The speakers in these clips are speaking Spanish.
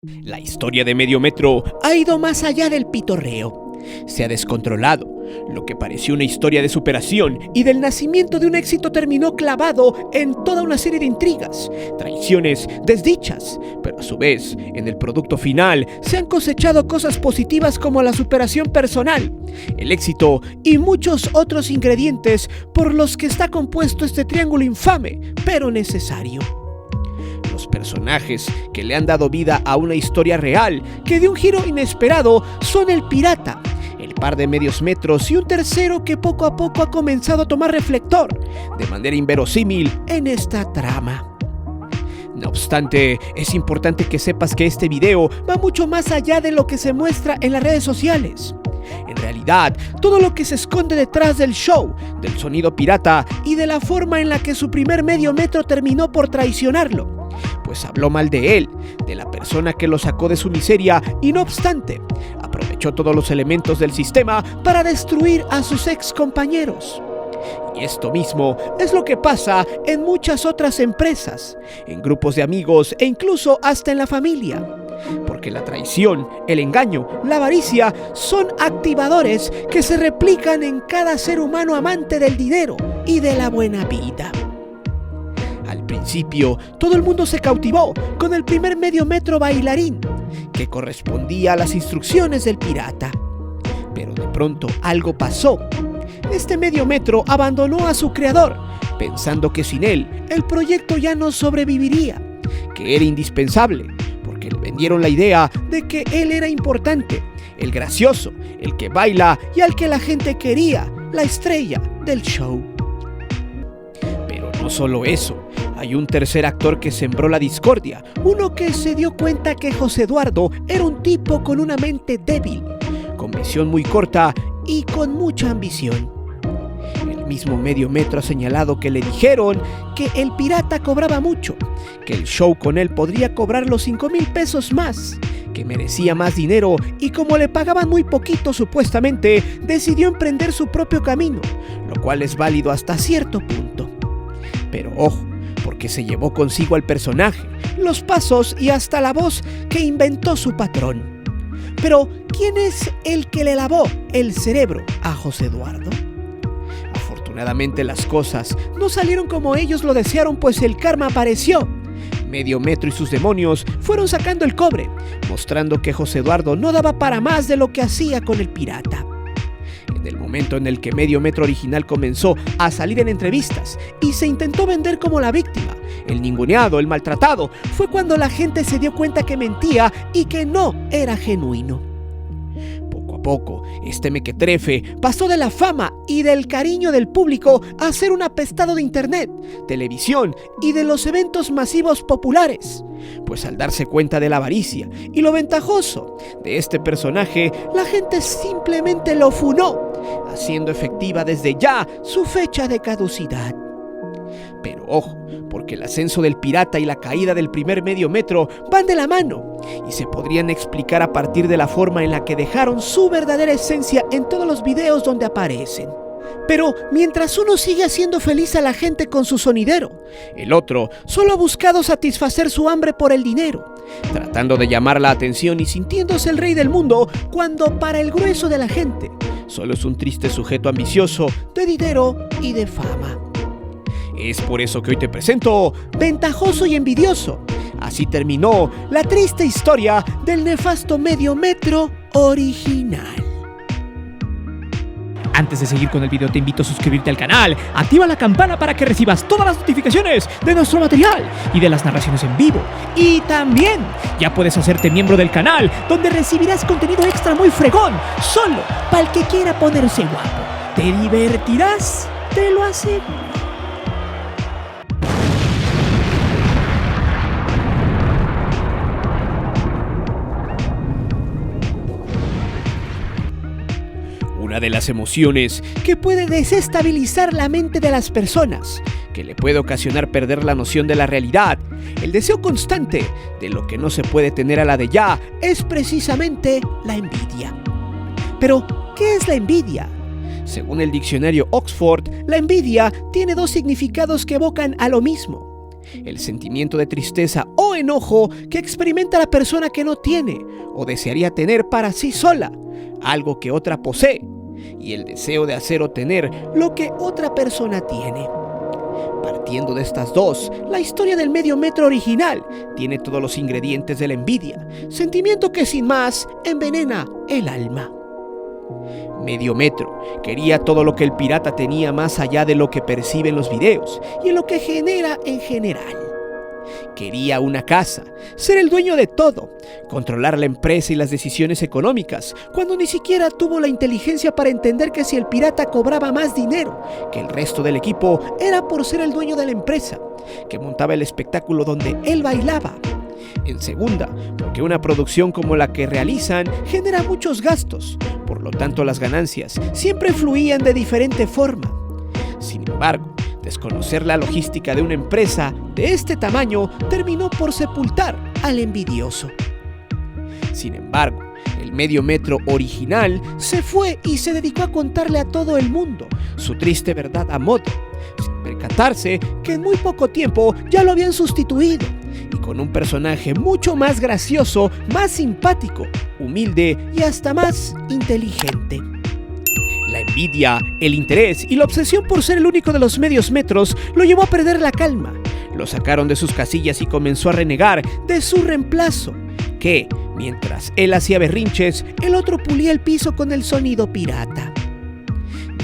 La historia de Medio Metro ha ido más allá del pitorreo. Se ha descontrolado. Lo que pareció una historia de superación y del nacimiento de un éxito terminó clavado en toda una serie de intrigas, traiciones, desdichas, pero a su vez, en el producto final se han cosechado cosas positivas como la superación personal, el éxito y muchos otros ingredientes por los que está compuesto este triángulo infame, pero necesario. Los personajes que le han dado vida a una historia real que de un giro inesperado son el pirata, el par de medios metros y un tercero que poco a poco ha comenzado a tomar reflector de manera inverosímil en esta trama. No obstante, es importante que sepas que este video va mucho más allá de lo que se muestra en las redes sociales. En realidad, todo lo que se esconde detrás del show, del sonido pirata y de la forma en la que su primer medio metro terminó por traicionarlo, pues habló mal de él, de la persona que lo sacó de su miseria y no obstante, aprovechó todos los elementos del sistema para destruir a sus ex compañeros. Y esto mismo es lo que pasa en muchas otras empresas, en grupos de amigos e incluso hasta en la familia. Porque la traición, el engaño, la avaricia son activadores que se replican en cada ser humano amante del dinero y de la buena vida. Al principio, todo el mundo se cautivó con el primer medio metro bailarín, que correspondía a las instrucciones del pirata. Pero de pronto algo pasó. Este medio metro abandonó a su creador, pensando que sin él, el proyecto ya no sobreviviría, que era indispensable, porque le vendieron la idea de que él era importante, el gracioso, el que baila y al que la gente quería, la estrella del show. Pero no solo eso. Hay un tercer actor que sembró la discordia, uno que se dio cuenta que José Eduardo era un tipo con una mente débil, con visión muy corta y con mucha ambición. El mismo medio metro ha señalado que le dijeron que el pirata cobraba mucho, que el show con él podría cobrar los 5,000 pesos más, que merecía más dinero y como le pagaban muy poquito supuestamente, decidió emprender su propio camino, lo cual es válido hasta cierto punto. Pero ojo, porque se llevó consigo al personaje, los pasos y hasta la voz que inventó su patrón. Pero, ¿quién es el que le lavó el cerebro a José Eduardo? Afortunadamente las cosas no salieron como ellos lo desearon, pues el karma apareció. Medio metro y sus demonios fueron sacando el cobre, mostrando que José Eduardo no daba para más de lo que hacía con el pirata. En el momento en el que Medio Metro original comenzó a salir en entrevistas y se intentó vender como la víctima, el ninguneado, el maltratado, fue cuando la gente se dio cuenta que mentía y que no era genuino. Poco a poco, este mequetrefe pasó de la fama y del cariño del público a ser un apestado de internet, televisión y de los eventos masivos populares. Pues al darse cuenta de la avaricia y lo ventajoso de este personaje, la gente simplemente lo funó, haciendo efectiva desde ya su fecha de caducidad. Pero ojo, porque el ascenso del pirata y la caída del primer medio metro van de la mano y se podrían explicar a partir de la forma en la que dejaron su verdadera esencia en todos los videos donde aparecen. Pero mientras uno sigue haciendo feliz a la gente con su sonidero, el otro solo ha buscado satisfacer su hambre por el dinero, tratando de llamar la atención y sintiéndose el rey del mundo cuando para el grueso de la gente solo es un triste sujeto ambicioso de dinero y de fama. Es por eso que hoy te presento Ventajoso y Envidioso. Así terminó la triste historia del nefasto medio metro original. Antes de seguir con el video te invito a suscribirte al canal, activa la campana para que recibas todas las notificaciones de nuestro material y de las narraciones en vivo. Y también ya puedes hacerte miembro del canal, donde recibirás contenido extra muy fregón, solo para el que quiera ponerse guapo. Te divertirás, te lo aseguro. Una de las emociones que puede desestabilizar la mente de las personas, que le puede ocasionar perder la noción de la realidad, el deseo constante de lo que no se puede tener a la de ya, es precisamente la envidia. Pero, ¿qué es la envidia? Según el diccionario Oxford, la envidia tiene dos significados que evocan a lo mismo: el sentimiento de tristeza o enojo que experimenta la persona que no tiene o desearía tener para sí sola, algo que otra posee, y el deseo de hacer o tener lo que otra persona tiene. Partiendo de estas dos, la historia del medio metro original tiene todos los ingredientes de la envidia, sentimiento que sin más envenena el alma. Medio metro quería todo lo que el pirata tenía más allá de lo que percibe en los videos y en lo que genera en general. Quería una casa, ser el dueño de todo, controlar la empresa y las decisiones económicas, cuando ni siquiera tuvo la inteligencia para entender que si el pirata cobraba más dinero que el resto del equipo era por ser el dueño de la empresa, que montaba el espectáculo donde él bailaba. En segunda, porque una producción como la que realizan genera muchos gastos, por lo tanto las ganancias siempre fluían de diferente forma. Sin embargo, desconocer la logística de una empresa de este tamaño terminó por sepultar al envidioso. Sin embargo, el medio metro original se fue y se dedicó a contarle a todo el mundo su triste verdad a modo, sin percatarse que en muy poco tiempo ya lo habían sustituido, y con un personaje mucho más gracioso, más simpático, humilde y hasta más inteligente. La envidia, el interés y la obsesión por ser el único de los medios metros lo llevó a perder la calma. Lo sacaron de sus casillas y comenzó a renegar de su reemplazo, que, mientras él hacía berrinches, el otro pulía el piso con el sonido pirata.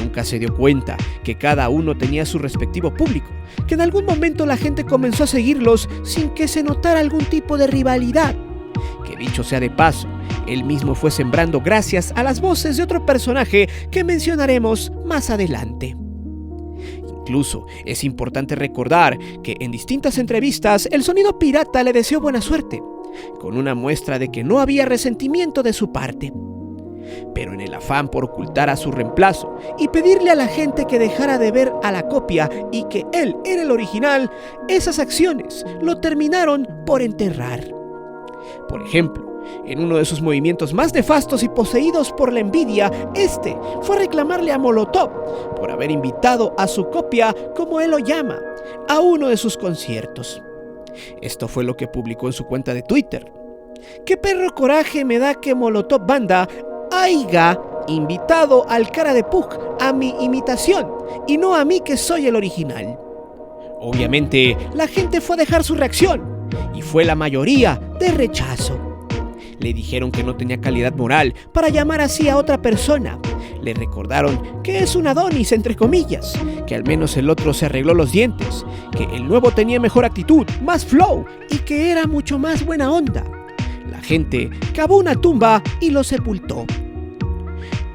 Nunca se dio cuenta que cada uno tenía su respectivo público, que en algún momento la gente comenzó a seguirlos sin que se notara algún tipo de rivalidad, que dicho sea de paso, él mismo fue sembrando gracias a las voces de otro personaje que mencionaremos más adelante. Incluso es importante recordar que en distintas entrevistas el sonido pirata le deseó buena suerte, con una muestra de que no había resentimiento de su parte. Pero en el afán por ocultar a su reemplazo y pedirle a la gente que dejara de ver a la copia y que él era el original, esas acciones lo terminaron por enterrar. Por ejemplo, en uno de sus movimientos más nefastos y poseídos por la envidia, fue a reclamarle a Molotov por haber invitado a su copia, como él lo llama, a uno de sus conciertos. Esto fue lo que publicó en su cuenta de Twitter. ¡Qué perro coraje me da que Molotov Banda haya invitado al cara de Pug a mi imitación y no a mí, que soy el original! Obviamente, la gente fue a dejar su reacción y fue la mayoría de rechazo. Le dijeron que no tenía calidad moral para llamar así a otra persona. Le recordaron que es un Adonis, entre comillas, que al menos el otro se arregló los dientes, que el nuevo tenía mejor actitud, más flow y que era mucho más buena onda. La gente cavó una tumba y lo sepultó.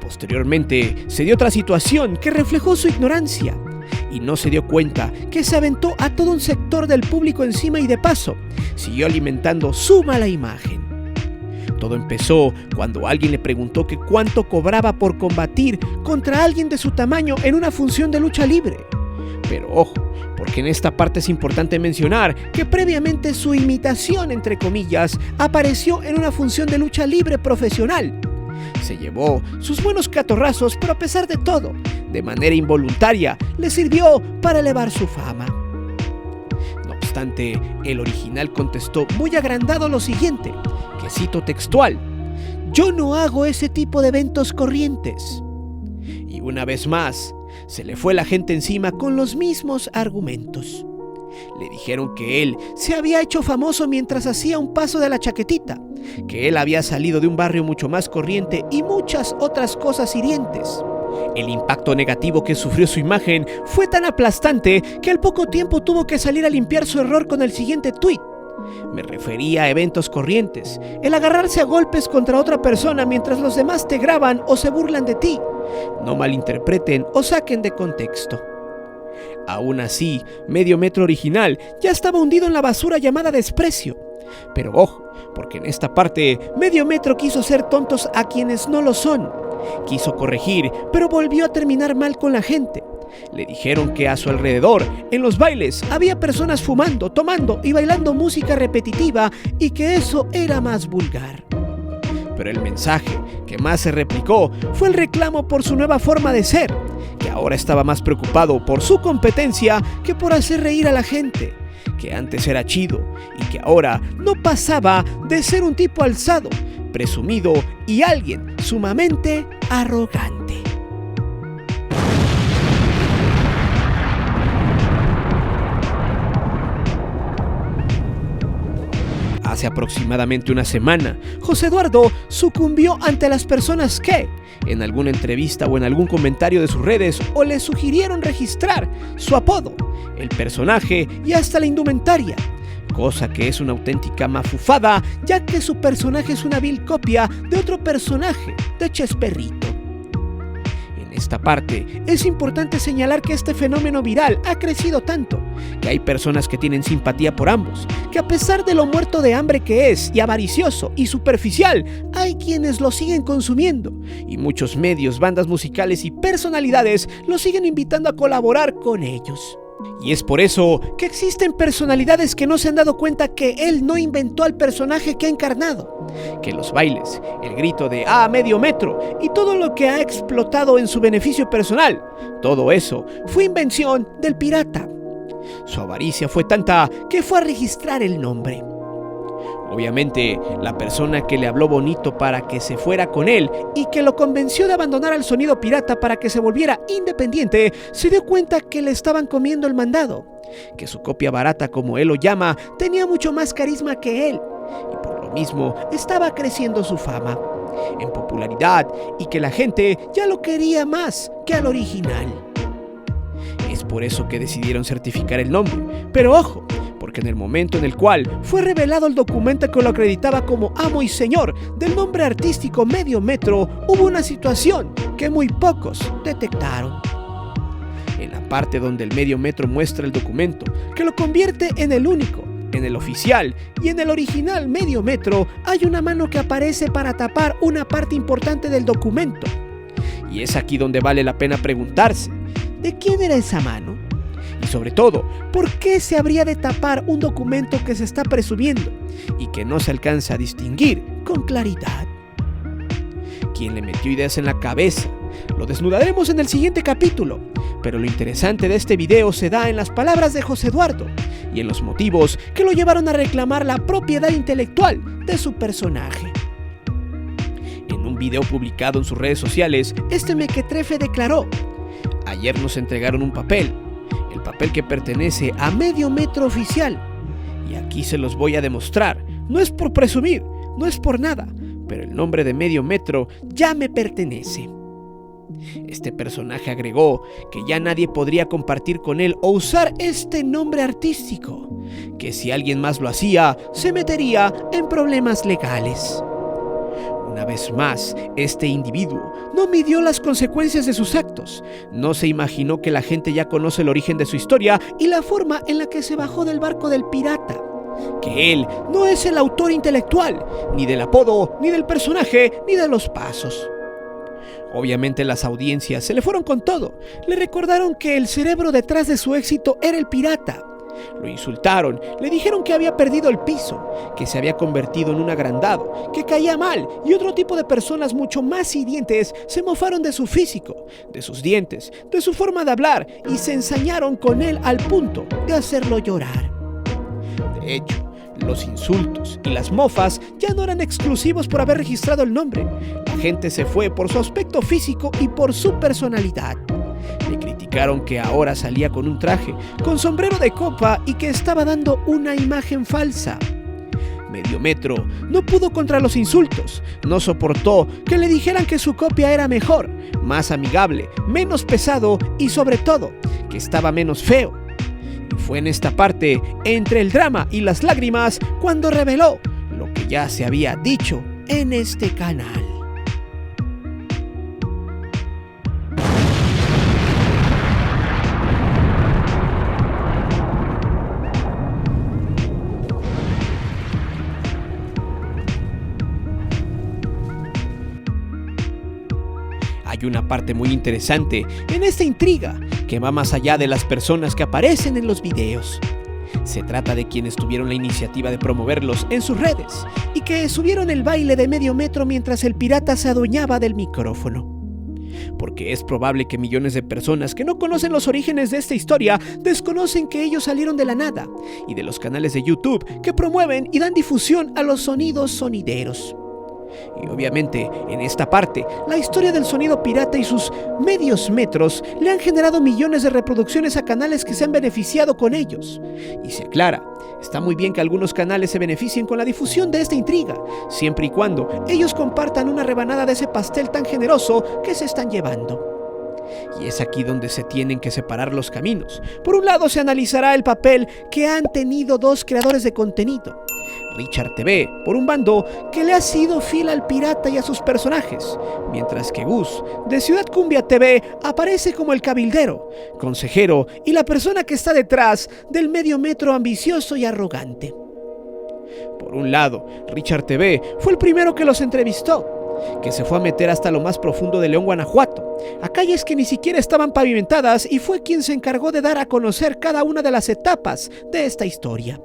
Posteriormente se dio otra situación que reflejó su ignorancia y no se dio cuenta que se aventó a todo un sector del público encima y de paso siguió alimentando su mala imagen. Todo empezó cuando alguien le preguntó que cuánto cobraba por combatir contra alguien de su tamaño en una función de lucha libre. Pero ojo, porque en esta parte es importante mencionar que previamente su imitación, entre comillas, apareció en una función de lucha libre profesional. Se llevó sus buenos catorrazos, pero a pesar de todo, de manera involuntaria, le sirvió para elevar su fama. No obstante, el original contestó muy agrandado lo siguiente, que cito textual: "Yo no hago ese tipo de eventos corrientes". Y una vez más, se le fue la gente encima con los mismos argumentos. Le dijeron que él se había hecho famoso mientras hacía un paso de la chaquetita, que él había salido de un barrio mucho más corriente y muchas otras cosas hirientes. El impacto negativo que sufrió su imagen fue tan aplastante que al poco tiempo tuvo que salir a limpiar su error con el siguiente tuit: "Me refería a eventos corrientes, el agarrarse a golpes contra otra persona mientras los demás te graban o se burlan de ti. No malinterpreten o saquen de contexto". Aún así, Medio Metro original ya estaba hundido en la basura llamada desprecio. Pero ojo, porque en esta parte Medio Metro quiso hacer tontos a quienes no lo son. Quiso corregir, pero volvió a terminar mal con la gente. Le dijeron que a su alrededor, en los bailes, había personas fumando, tomando y bailando música repetitiva y que eso era más vulgar. Pero el mensaje que más se replicó fue el reclamo por su nueva forma de ser, que ahora estaba más preocupado por su competencia que por hacer reír a la gente, que antes era chido y que ahora no pasaba de ser un tipo alzado, presumido y alguien sumamente arrogante. Hace aproximadamente una semana, José Eduardo sucumbió ante las personas que, en alguna entrevista o en algún comentario de sus redes, o le sugirieron registrar su apodo, el personaje y hasta la indumentaria, cosa que es una auténtica mafufada, ya que su personaje es una vil copia de otro personaje de Chesperrito. En esta parte, es importante señalar que este fenómeno viral ha crecido tanto, que hay personas que tienen simpatía por ambos, que a pesar de lo muerto de hambre que es, y avaricioso y superficial, hay quienes lo siguen consumiendo, y muchos medios, bandas musicales y personalidades lo siguen invitando a colaborar con ellos. Y es por eso que existen personalidades que no se han dado cuenta que él no inventó al personaje que ha encarnado, que los bailes, el grito de medio metro y todo lo que ha explotado en su beneficio personal, todo eso fue invención del pirata. Su avaricia fue tanta que fue a registrar el nombre. Obviamente, la persona que le habló bonito para que se fuera con él y que lo convenció de abandonar al sonido pirata para que se volviera independiente, se dio cuenta que le estaban comiendo el mandado, que su copia barata, como él lo llama, tenía mucho más carisma que él, y por lo mismo estaba creciendo su fama en popularidad y que la gente ya lo quería más que al original. Es por eso que decidieron certificar el nombre, pero ojo, porque en el momento en el cual fue revelado el documento que lo acreditaba como amo y señor del nombre artístico Medio Metro, hubo una situación que muy pocos detectaron. En la parte donde el Medio Metro muestra el documento, que lo convierte en el único, en el oficial y en el original Medio Metro, hay una mano que aparece para tapar una parte importante del documento. Y es aquí donde vale la pena preguntarse, ¿de quién era esa mano? Y sobre todo, ¿por qué se habría de tapar un documento que se está presumiendo y que no se alcanza a distinguir con claridad? ¿Quién le metió ideas en la cabeza? Lo desnudaremos en el siguiente capítulo, pero lo interesante de este video se da en las palabras de José Eduardo y en los motivos que lo llevaron a reclamar la propiedad intelectual de su personaje. En un video publicado en sus redes sociales, este mequetrefe declaró: ayer nos entregaron un papel, el papel que pertenece a Medio Metro Oficial, y aquí se los voy a demostrar. No es por presumir, no es por nada, pero el nombre de Medio Metro ya me pertenece. Este personaje agregó que ya nadie podría compartir con él o usar este nombre artístico, que si alguien más lo hacía, se metería en problemas legales. Una vez más, este individuo no midió las consecuencias de sus actos, no se imaginó que la gente ya conoce el origen de su historia y la forma en la que se bajó del barco del pirata, que él no es el autor intelectual, ni del apodo, ni del personaje, ni de los pasos. Obviamente las audiencias se le fueron con todo, le recordaron que el cerebro detrás de su éxito era el pirata. Lo insultaron, le dijeron que había perdido el piso, que se había convertido en un agrandado, que caía mal, y otro tipo de personas mucho más hirientes se mofaron de su físico, de sus dientes, de su forma de hablar y se ensañaron con él al punto de hacerlo llorar. De hecho, los insultos y las mofas ya no eran exclusivos por haber registrado el nombre. La gente se fue por su aspecto físico y por su personalidad. Le criticaron que ahora salía con un traje, con sombrero de copa y que estaba dando una imagen falsa. Medio Metro no pudo contra los insultos, no soportó que le dijeran que su copia era mejor, más amigable, menos pesado y sobre todo, que estaba menos feo. Y fue en esta parte, entre el drama y las lágrimas, cuando reveló lo que ya se había dicho en este canal. Hay una parte muy interesante en esta intriga que va más allá de las personas que aparecen en los videos. Se trata de quienes tuvieron la iniciativa de promoverlos en sus redes y que subieron el baile de Medio Metro mientras el pirata se adueñaba del micrófono. porque es probable que millones de personas que no conocen los orígenes de esta historia desconocen que ellos salieron de la nada y de los canales de YouTube que promueven y dan difusión a los sonidos sonideros. Y obviamente, en esta parte, la historia del sonido pirata y sus medios metros le han generado millones de reproducciones a canales que se han beneficiado con ellos. Y se aclara, está muy bien que algunos canales se beneficien con la difusión de esta intriga, siempre y cuando ellos compartan una rebanada de ese pastel tan generoso que se están llevando. Y es aquí donde se tienen que separar los caminos. Por un lado se analizará el papel que han tenido dos creadores de contenido. Richard TV, por un bando, que le ha sido fiel al pirata y a sus personajes, mientras que Gus, de Ciudad Cumbia TV, aparece como el cabildero, consejero y la persona que está detrás del medio metro ambicioso y arrogante. Por un lado, Richard TV fue el primero que los entrevistó, que se fue a meter hasta lo más profundo de León, Guanajuato, a calles que ni siquiera estaban pavimentadas, y fue quien se encargó de dar a conocer cada una de las etapas de esta historia.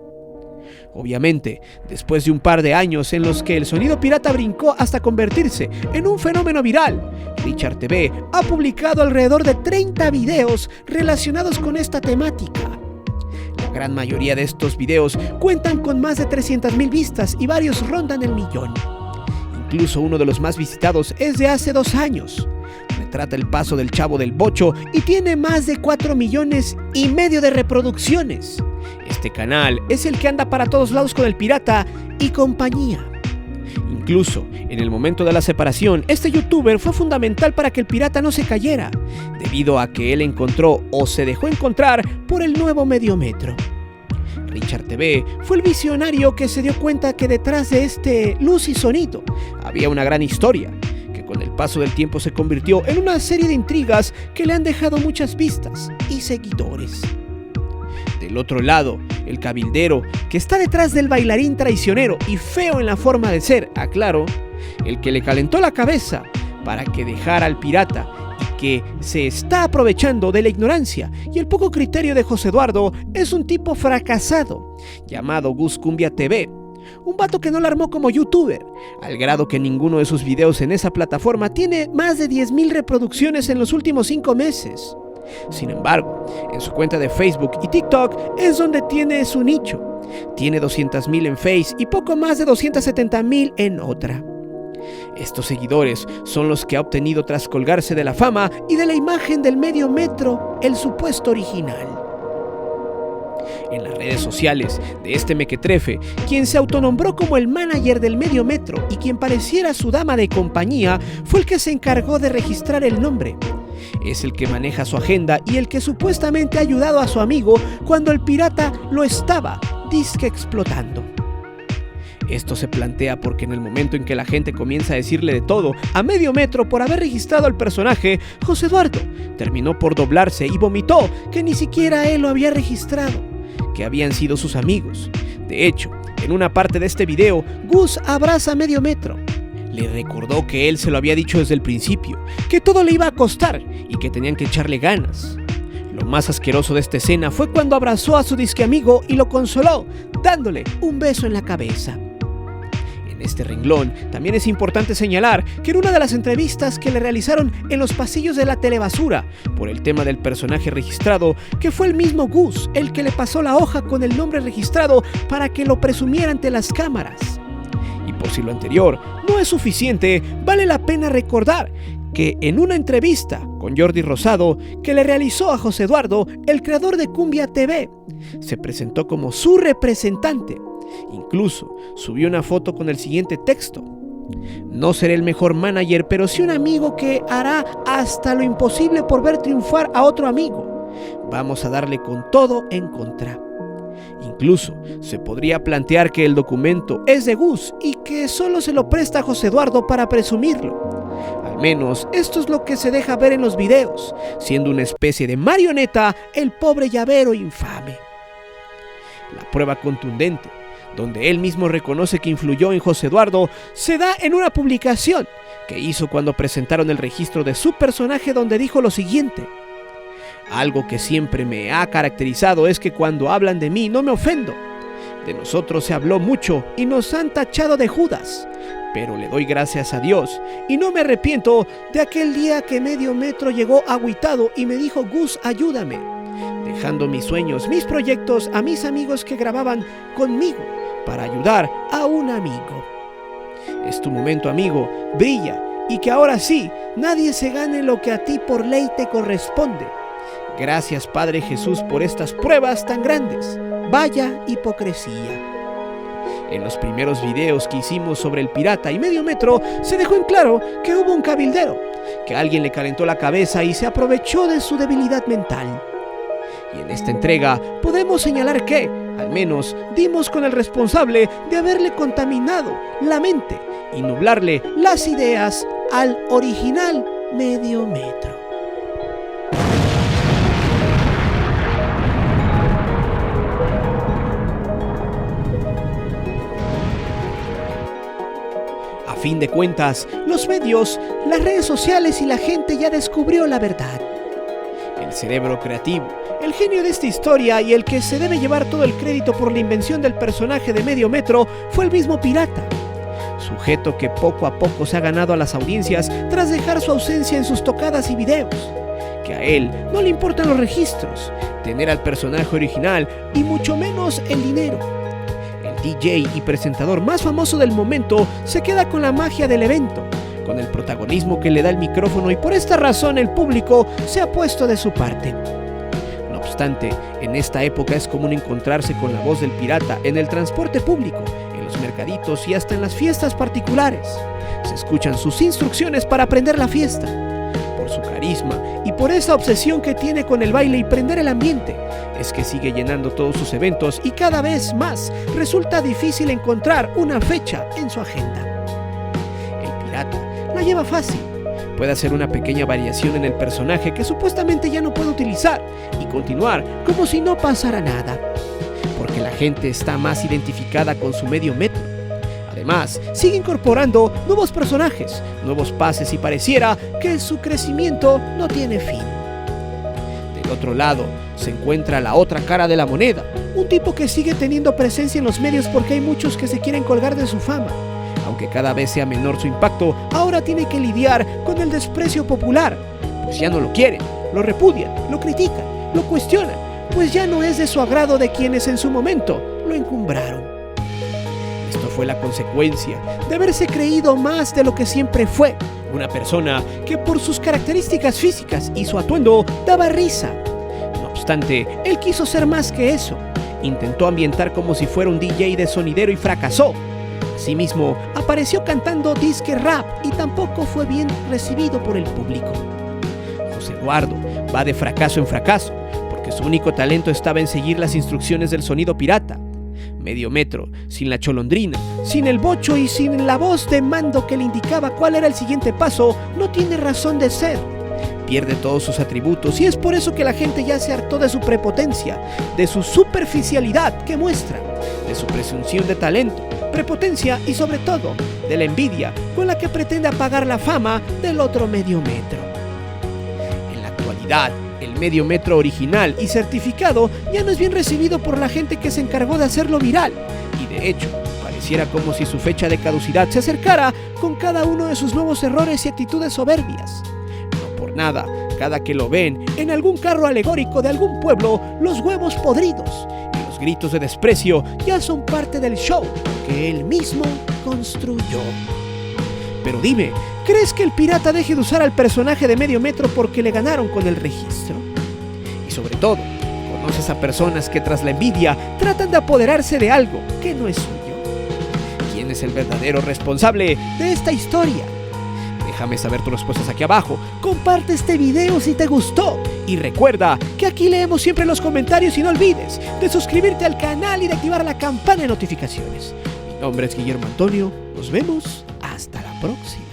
Obviamente, después de un par de años en los que el sonido pirata brincó hasta convertirse en un fenómeno viral, Richard TV ha publicado alrededor de 30 videos relacionados con esta temática. La gran mayoría de estos videos cuentan con más de 300,000 vistas y varios rondan el millón. Incluso uno de los más visitados es de hace 2 años. Retrata el paso del Chavo del Bocho y tiene más de 4,5 millones de reproducciones. Este canal es el que anda para todos lados con el pirata y compañía. Incluso en el momento de la separación, este youtuber fue fundamental para que el pirata no se cayera, debido a que él encontró o se dejó encontrar por el nuevo medio metro. Richard TV fue el visionario que se dio cuenta que detrás de este luz y sonido había una gran historia, que con el paso del tiempo se convirtió en una serie de intrigas que le han dejado muchas vistas y seguidores. Del otro lado, el cabildero, que está detrás del bailarín traicionero y feo en la forma de ser, aclaro, el que le calentó la cabeza para que dejara al pirata y que se está aprovechando de la ignorancia y el poco criterio de José Eduardo, es un tipo fracasado, llamado Gus Cumbia TV, un vato que no la armó como youtuber, al grado que ninguno de sus videos en esa plataforma tiene más de 10,000 reproducciones en los últimos 5 meses. Sin embargo, en su cuenta de Facebook y TikTok es donde tiene su nicho. Tiene 200,000 en Face y poco más de 270,000 en otra. Estos seguidores son los que ha obtenido tras colgarse de la fama y de la imagen del medio metro, el supuesto original. En las redes sociales de este mequetrefe, quien se autonombró como el manager del medio metro y quien pareciera su dama de compañía, fue el que se encargó de registrar el nombre. Es el que maneja su agenda y el que supuestamente ha ayudado a su amigo cuando el pirata lo estaba disque explotando. Esto se plantea porque en el momento en que la gente comienza a decirle de todo a medio metro por haber registrado al personaje, José Eduardo terminó por doblarse y vomitó que ni siquiera él lo había registrado, que habían sido sus amigos. De hecho, en una parte de este video, Gus abraza a medio metro. Le recordó que él se lo había dicho desde el principio, que todo le iba a costar y que tenían que echarle ganas. Lo más asqueroso de esta escena fue cuando abrazó a su disque amigo y lo consoló, dándole un beso en la cabeza. En este renglón, también es importante señalar que en una de las entrevistas que le realizaron en los pasillos de la telebasura, por el tema del personaje registrado, que fue el mismo Gus el que le pasó la hoja con el nombre registrado para que lo presumiera ante las cámaras. Y por si lo anterior no es suficiente, vale la pena recordar que en una entrevista con Jordi Rosado que le realizó a José Eduardo, el creador de Cumbia TV, se presentó como su representante. Incluso subió una foto con el siguiente texto: no seré el mejor manager, pero sí un amigo que hará hasta lo imposible por ver triunfar a otro amigo. Vamos a darle con todo en contra. Incluso se podría plantear que el documento es de Gus y que solo se lo presta a José Eduardo para presumirlo. Al menos esto es lo que se deja ver en los videos, siendo una especie de marioneta el pobre llavero infame. La prueba contundente, donde él mismo reconoce que influyó en José Eduardo, se da en una publicación que hizo cuando presentaron el registro de su personaje, donde dijo lo siguiente: algo que siempre me ha caracterizado es que cuando hablan de mí no me ofendo. De nosotros se habló mucho y nos han tachado de Judas, pero le doy gracias a Dios y no me arrepiento de aquel día que Medio Metro llegó agüitado y me dijo: Gus, ayúdame, dejando mis sueños, mis proyectos a mis amigos que grababan conmigo para ayudar a un amigo. Es tu momento, amigo, brilla, y que ahora sí, nadie se gane lo que a ti por ley te corresponde. Gracias, Padre Jesús, por estas pruebas tan grandes. Vaya hipocresía. En los primeros videos que hicimos sobre el pirata y Medio Metro se dejó en claro que hubo un cabildero, que alguien le calentó la cabeza y se aprovechó de su debilidad mental. Y en esta entrega podemos señalar que, al menos, dimos con el responsable de haberle contaminado la mente y nublarle las ideas al original Medio Metro. A fin de cuentas, los medios, las redes sociales y la gente ya descubrió la verdad. El cerebro creativo, el genio de esta historia y el que se debe llevar todo el crédito por la invención del personaje de Medio Metro fue el mismo pirata, sujeto que poco a poco se ha ganado a las audiencias tras dejar su ausencia en sus tocadas y videos, que a él no le importan los registros, tener al personaje original y mucho menos el dinero. DJ y presentador más famoso del momento se queda con la magia del evento, con el protagonismo que le da el micrófono, y por esta razón el público se ha puesto de su parte. No obstante, en esta época es común encontrarse con la voz del pirata en el transporte público, en los mercaditos y hasta en las fiestas particulares. Se escuchan sus instrucciones para aprender la fiesta. Por su carisma y por esa obsesión que tiene con el baile y prender el ambiente, es que sigue llenando todos sus eventos y cada vez más resulta difícil encontrar una fecha en su agenda. El pirata la lleva fácil. Puede hacer una pequeña variación en el personaje que supuestamente ya no puede utilizar y continuar como si no pasara nada, porque la gente está más identificada con su Medio Metro. Además, sigue incorporando nuevos personajes, nuevos pases y pareciera que su crecimiento no tiene fin. Del otro lado, se encuentra la otra cara de la moneda, un tipo que sigue teniendo presencia en los medios porque hay muchos que se quieren colgar de su fama. Aunque cada vez sea menor su impacto, ahora tiene que lidiar con el desprecio popular, pues ya no lo quieren, lo repudian, lo critican, lo cuestionan, pues ya no es de su agrado de quienes en su momento lo encumbraron. Esto fue la consecuencia de haberse creído más de lo que siempre fue, una persona que por sus características físicas y su atuendo daba risa. No obstante, él quiso ser más que eso. Intentó ambientar como si fuera un DJ de sonidero y fracasó. Asimismo, apareció cantando disque rap y tampoco fue bien recibido por el público. José Eduardo va de fracaso en fracaso, porque su único talento estaba en seguir las instrucciones del sonido pirata. Medio Metro, sin la cholondrina, sin el bocho y sin la voz de mando que le indicaba cuál era el siguiente paso, no tiene razón de ser. Pierde todos sus atributos y es por eso que la gente ya se hartó de su prepotencia, de su superficialidad que muestra, de su presunción de talento, prepotencia y sobre todo de la envidia con la que pretende apagar la fama del otro Medio Metro. En la actualidad, el Medio Metro original y certificado ya no es bien recibido por la gente que se encargó de hacerlo viral, y de hecho, pareciera como si su fecha de caducidad se acercara con cada uno de sus nuevos errores y actitudes soberbias. No por nada, cada que lo ven en algún carro alegórico de algún pueblo, los huevos podridos y los gritos de desprecio ya son parte del show que él mismo construyó. Pero dime, ¿crees que el pirata deje de usar al personaje de Medio Metro porque le ganaron con el registro? Y sobre todo, ¿conoces a personas que tras la envidia tratan de apoderarse de algo que no es suyo? ¿Quién es el verdadero responsable de esta historia? Déjame saber tus respuestas aquí abajo, comparte este video si te gustó y recuerda que aquí leemos siempre los comentarios y no olvides de suscribirte al canal y de activar la campana de notificaciones. Mi nombre es Guillermo Antonio, nos vemos hasta la próxima.